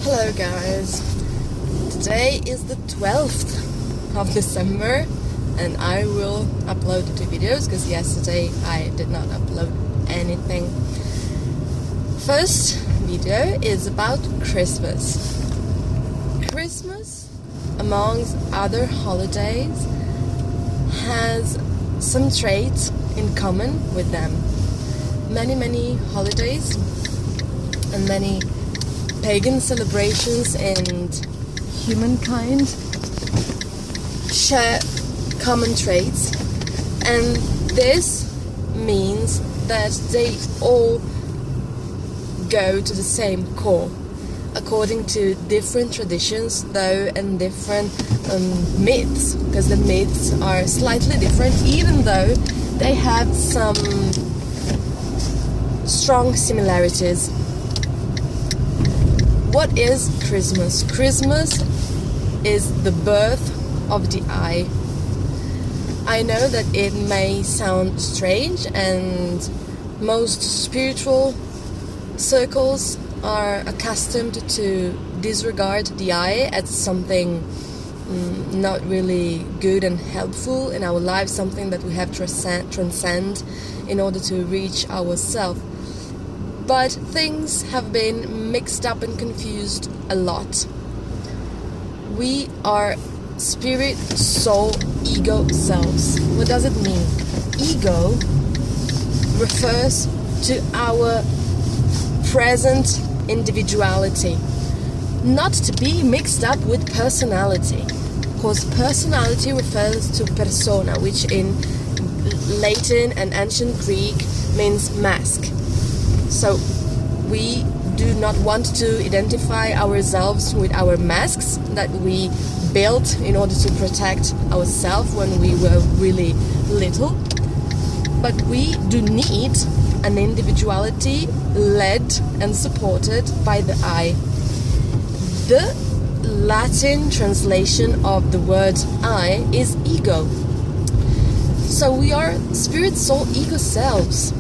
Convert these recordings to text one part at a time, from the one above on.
Hello guys, today is the 12th of December and I will upload 2 videos because yesterday I did not upload anything. First video is about Christmas. Christmas, amongst other holidays, has some traits in common with them. Many holidays and many pagan celebrations and humankind share common traits, and this means that they all go to the same core according to different traditions though, and different myths, because the myths are slightly different even though they have some strong similarities. What is Christmas? Christmas is the birth of the eye. I know that it may sound strange, and most spiritual circles are accustomed to disregard the eye as something not really good and helpful in our lives, something that we have to transcend in order to reach ourselves. But things have been mixed up and confused a lot. We are spirit, soul, ego selves. What does it mean? Ego refers to our present individuality, not to be mixed up with personality, because personality refers to persona, which in Latin and ancient Greek means mask. So we do not want to identify ourselves with our masks that we built in order to protect ourselves when we were really little. But we do need an individuality led and supported by the I. The Latin translation of the word I is ego. So we are spirit, soul, ego selves.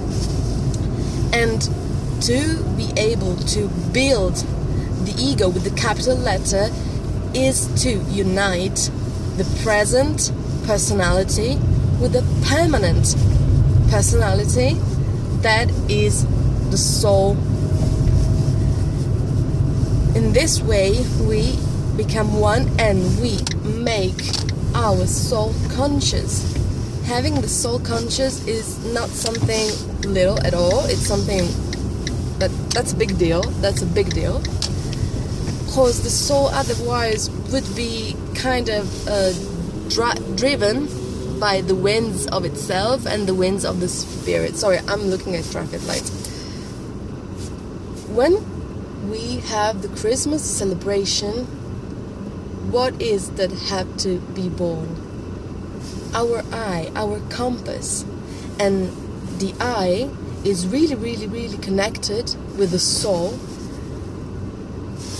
And to be able to build the ego with the capital letter is to unite the present personality with the permanent personality that is the soul. In this way we become one and we make our soul conscious. Having the soul conscious is not something little at all. It's something that's a big deal. That's a big deal. Because the soul otherwise would be kind of driven by the winds of itself and the winds of the spirit. Sorry, I'm looking at traffic lights. When we have the Christmas celebration, what is that have to be born? Our eye, our compass. And the eye is really connected with the soul.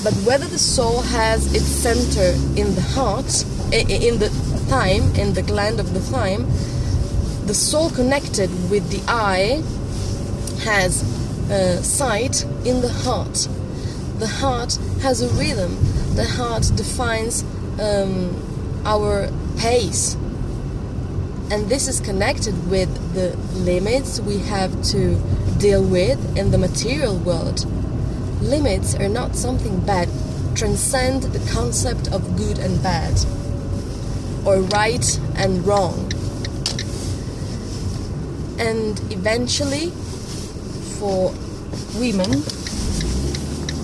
But whether the soul has its center in the heart, in the thyme, in the gland of the thyme, the soul connected with the eye has sight in the heart. The heart has a rhythm. The heart defines our pace. And this is connected with the limits we have to deal with in the material world. Limits are not something bad. Transcend the concept of good and bad, or right and wrong. And eventually, for women,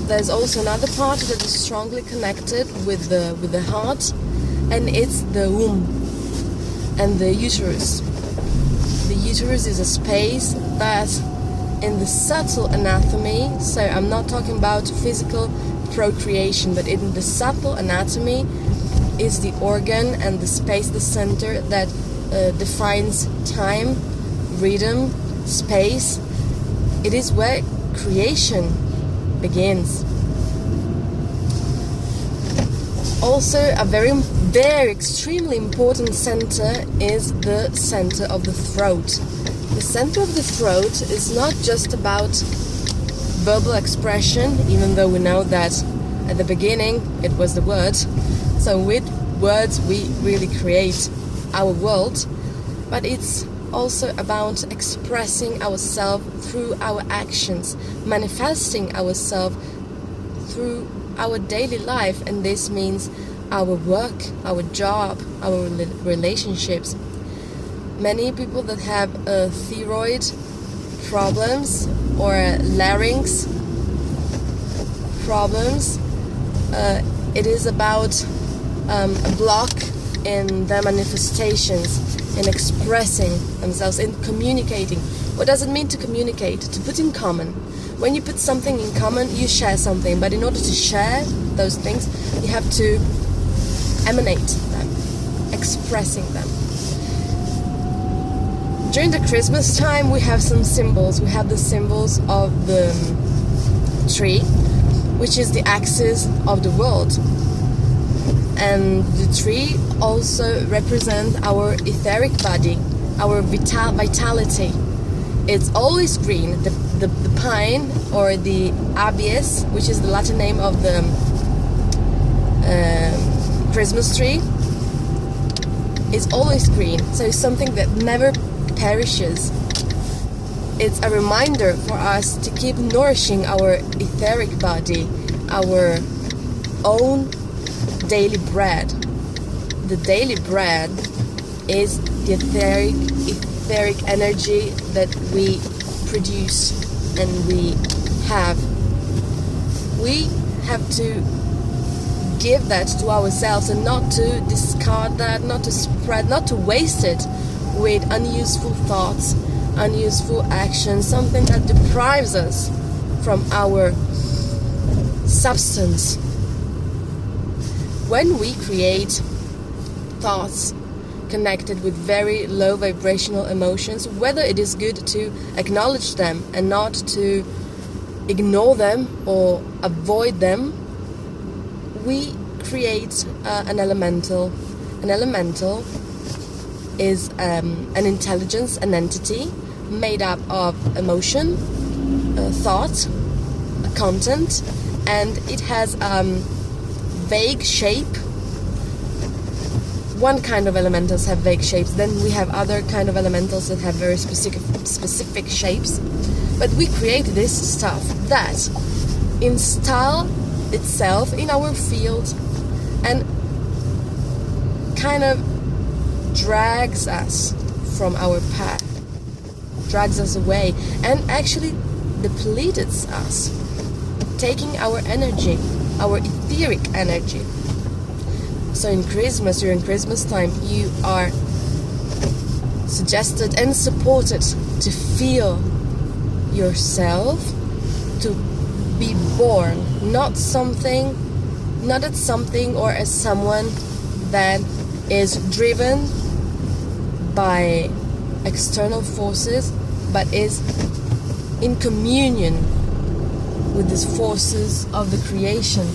there's also another part that is strongly connected with the heart, and it's the womb and the uterus. The uterus is a space that in the subtle anatomy, so I'm not talking about physical procreation, but in the subtle anatomy is the organ and the space, the center that defines time, rhythm, space. It is where creation begins. Also, a very extremely important center is the center of the throat. The center of the throat is not just about verbal expression, even though we know that At the beginning, it was the Word. So with words, we really create our world. But it's also about expressing ourselves through our actions, manifesting ourselves through our daily life, and this means our work, our job, our relationships. Many people that have thyroid problems or larynx problems, it is about a block in their manifestations, in expressing themselves, in communicating. What does it mean to communicate? To put in common. When you put something in common, you share something, but in order to share those things, you have to emanate them, expressing them. During the Christmas time, we have some symbols. We have the symbols of the tree, which is the axis of the world. And the tree also represents our etheric body, our vitality. It's always green. The pine, or the abies, which is the Latin name of the Christmas tree, is always green. So it's something that never perishes. It's a reminder for us to keep nourishing our etheric body, our own daily bread. The daily bread is the etheric energy that we produce and we have. We have to give that to ourselves and not to discard that, not to spread, not to waste it with unuseful thoughts, unuseful actions, something that deprives us from our substance. When we create thoughts connected with very low vibrational emotions, whether it is good to acknowledge them and not to ignore them or avoid them, we create an elemental. An elemental is an intelligence, an entity made up of emotion, thought, content, and it has vague shape. One kind of elementals have vague shapes, then we have other kind of elementals that have very specific shapes. But we create this stuff that install itself in our field and kind of drags us from our path, drags us away, and actually depletes us, taking our energy, our etheric energy. So in Christmas, during Christmas time, you are suggested and supported to feel yourself, to be born, not as something or as someone that is driven by external forces, but is in communion with these forces of the creation,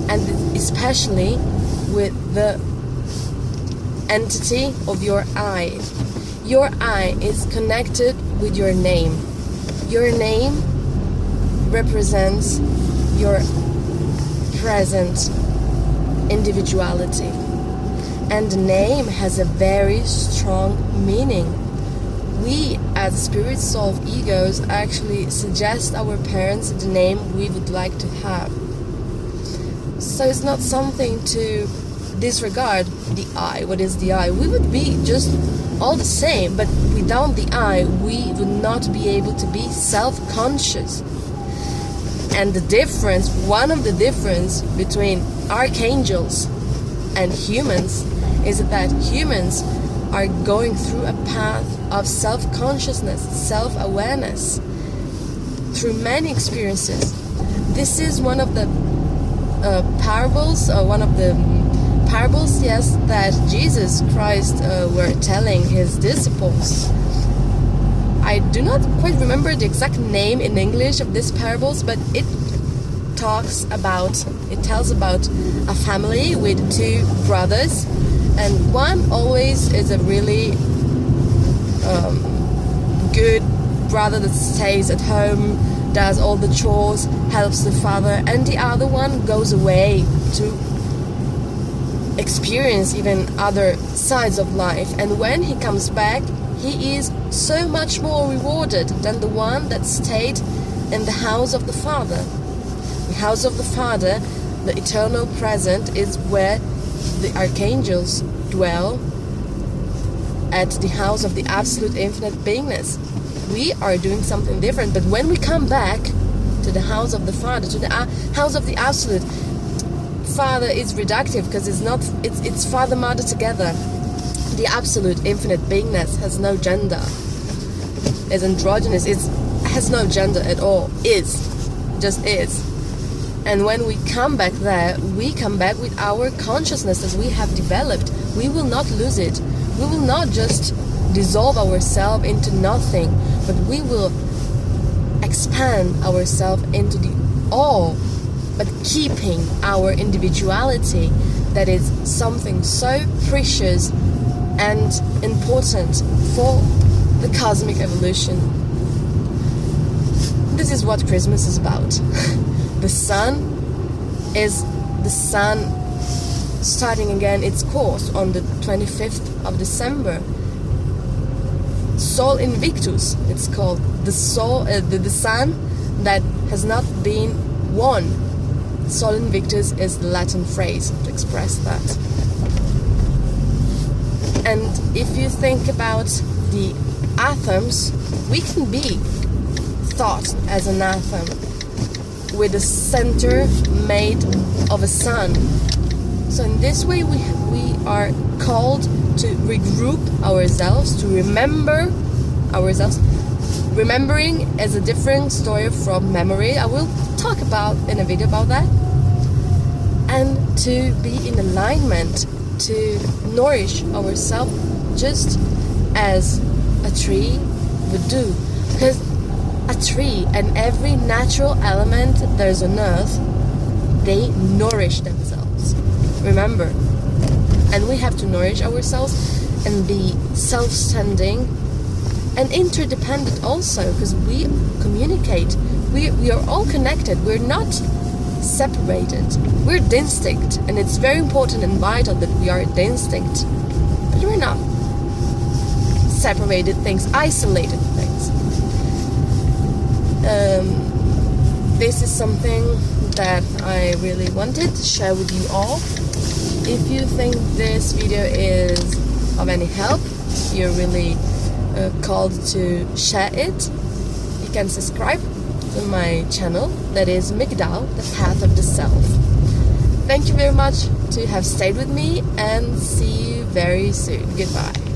and especially with the entity of your I. Your I is connected with your name. Your name represents your present individuality, and the name has a very strong meaning. We, as spirit, soul, egos, actually suggest our parents the name we would like to have. So it's not something to disregard the I. What is the I? We would be just all the same, but without the I, we would not be able to be self-conscious. And the difference, one of the difference between archangels and humans is that humans are going through a path of self-consciousness, self-awareness, through many experiences. This is one of the parables, yes, that Jesus Christ were telling his disciples. I do not quite remember the exact name in English of these parables, but it tells about a family with two brothers, and one always is a really good brother that stays at home, does all the chores, helps the father, and the other one goes away to experience even other sides of life. And when he comes back, he is so much more rewarded than the one that stayed in the house of the Father. The house of the Father, the eternal present, is where the archangels dwell, at the house of the absolute infinite beingness. We are doing something different, but when we come back to the house of the Father, to the house of the absolute, Father is reductive because it's Father Mother together. The absolute infinite beingness has no gender. Is androgynous. It has no gender at all. Just is. And when we come back there, we come back with our consciousness that we have developed. We will not lose it. We will not just dissolve ourselves into nothing, but we will expand ourselves into the all, but keeping our individuality, that is something so precious and important for the cosmic evolution. This is what Christmas is about. The sun is the sun starting again its course on the 25th of December. Sol Invictus, it's called. The sun that has not been won. Sol Invictus is the Latin phrase to express that. And if you think about the atoms, we can be thought as an atom with a center made of a sun. So in this way we are called to regroup ourselves, to remember ourselves. Remembering is a different story from memory. I will talk about in a video about that. And to be in alignment, to nourish ourselves just as a tree would do. Because a tree and every natural element that is on earth, they nourish themselves. Remember. And we have to nourish ourselves and be self-standing and interdependent also, because we communicate. We are all connected. We're not separated. We're distinct, and it's very important and vital that we are distinct. But we're not separated things, isolated things. This is something that I really wanted to share with you all. If you think this video is of any help, you're really called to share it. You can subscribe to my channel, that is Migdal, the Path of the Self. Thank you very much to have stayed with me, and see you very soon. Goodbye.